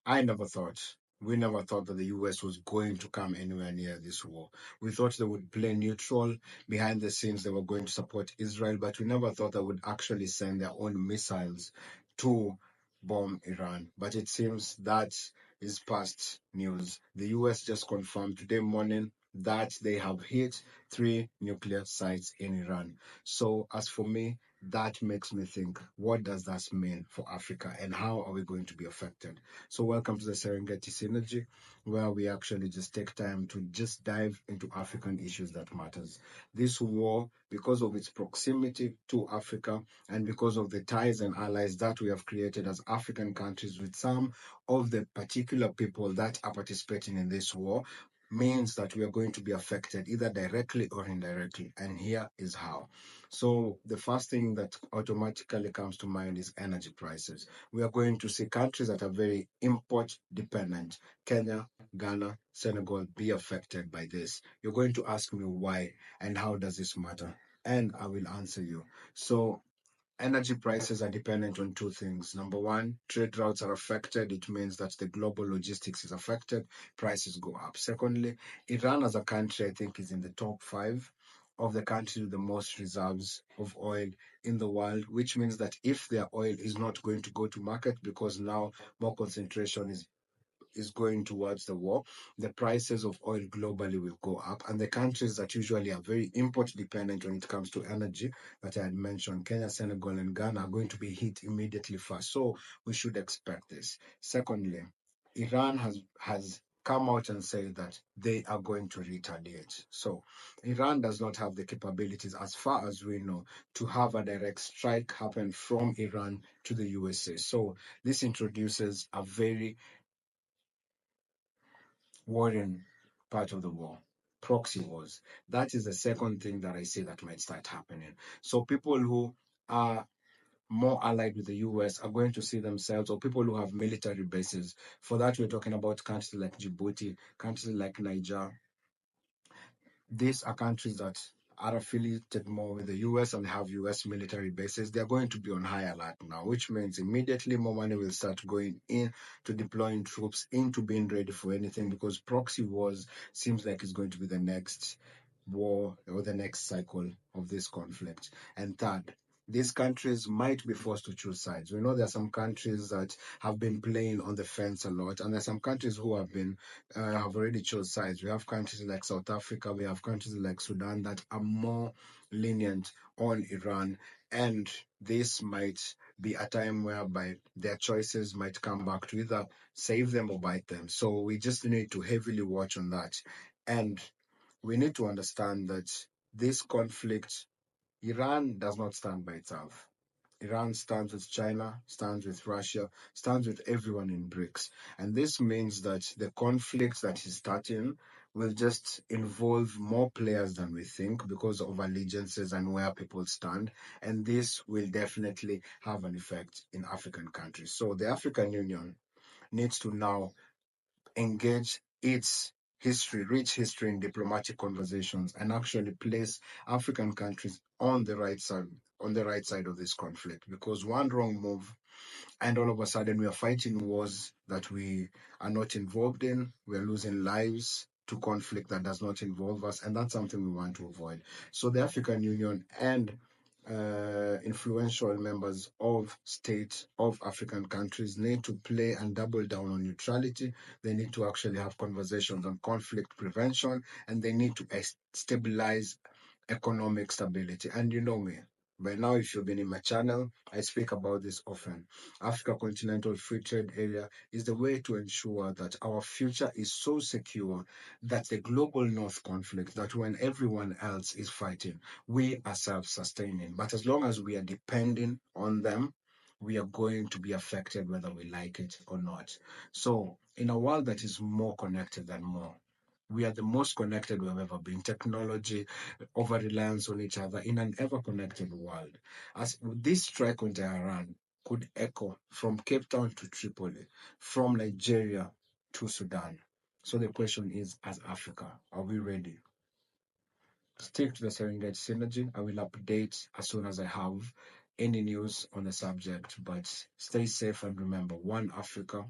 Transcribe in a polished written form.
We never thought that the US was going to come anywhere near this war. We thought they would play neutral. Behind the scenes, they were going to support Israel, but we never thought they would actually send their own missiles to bomb Iran. But it seems that is past news. The US just confirmed today morning that they have hit 3 nuclear sites in Iran. So, as for me, that makes me think, what does that mean for Africa and how are we going to be affected? So, welcome to the Serengeti Synergy, where we actually just take time to just dive into African issues that matters. This war, because of its proximity to Africa and because of the ties and allies that we have created as African countries with some of the particular people that are participating in this war, means that we are going to be affected either directly or indirectly. And here is how. So, the first thing that automatically comes to mind is energy prices. We are going to see countries that are very import dependent, Kenya, Ghana, Senegal, be affected by this. You're going to ask me why and how does this matter? And I will answer you. So, energy prices are dependent on two things. Number one, trade routes are affected. It means that the global logistics is affected, prices go up. Secondly, Iran as a country, I think, is in the top five of the countries with the most reserves of oil in the world, which means that if their oil is not going to go to market because now more concentration is going towards the war, the prices of oil globally will go up. And the countries that usually are very import dependent when it comes to energy, that I had mentioned, Kenya, Senegal, and Ghana, are going to be hit immediately first. So we should expect this. Secondly, Iran has come out and said that they are going to retaliate. So Iran does not have the capabilities, as far as we know, to have a direct strike happen from Iran to the USA. So this introduces a very worrying part of the war, proxy wars. That is the second thing that I see that might start happening. So people who are more allied with the US are going to see themselves, or people who have military bases. For that, we're talking about countries like Djibouti, countries like Niger. These are countries that are affiliated more with the US and have US military bases. They're going to be on high alert now, which means immediately more money will start going in to deploying troops into being ready for anything, because proxy wars seems like it's going to be the next war or the next cycle of this conflict. And third, these countries might be forced to choose sides. We know there are some countries that have been playing on the fence a lot, and there are some countries who have already chose sides. We have countries like South Africa, we have countries like Sudan that are more lenient on Iran, and this might be a time whereby their choices might come back to either save them or bite them. So we just need to heavily watch on that. And we need to understand that this conflict, Iran does not stand by itself. Iran stands with China, stands with Russia, stands with everyone in BRICS. And this means that the conflict that is starting will just involve more players than we think because of allegiances and where people stand. And this will definitely have an effect in African countries. So the African Union needs to now engage its rich history in diplomatic conversations and actually place African countries on the right side of this conflict. Because one wrong move and all of a sudden we are fighting wars that we are not involved in, we are losing lives to conflict that does not involve us, and that's something we want to avoid. So the African Union and influential members of states of African countries need to play and double down on neutrality. They need to actually have conversations on conflict prevention, and they need to stabilize economic stability. And you know me, by now, if you've been in my channel, I speak about this often. Africa Continental Free Trade Area is the way to ensure that our future is so secure that the global north conflict, that when everyone else is fighting, we are self-sustaining. But as long as we are depending on them, we are going to be affected whether we like it or not. So in a world that is more connected than more, we are the most connected we've ever been. Technology, over reliance on each other in an ever connected world. As this strike on Tehran could echo from Cape Town to Tripoli, from Nigeria to Sudan. So the question is, as Africa, are we ready? Stick to the Serengeti Synergy. I will update as soon as I have any news on the subject, but stay safe and remember, one Africa,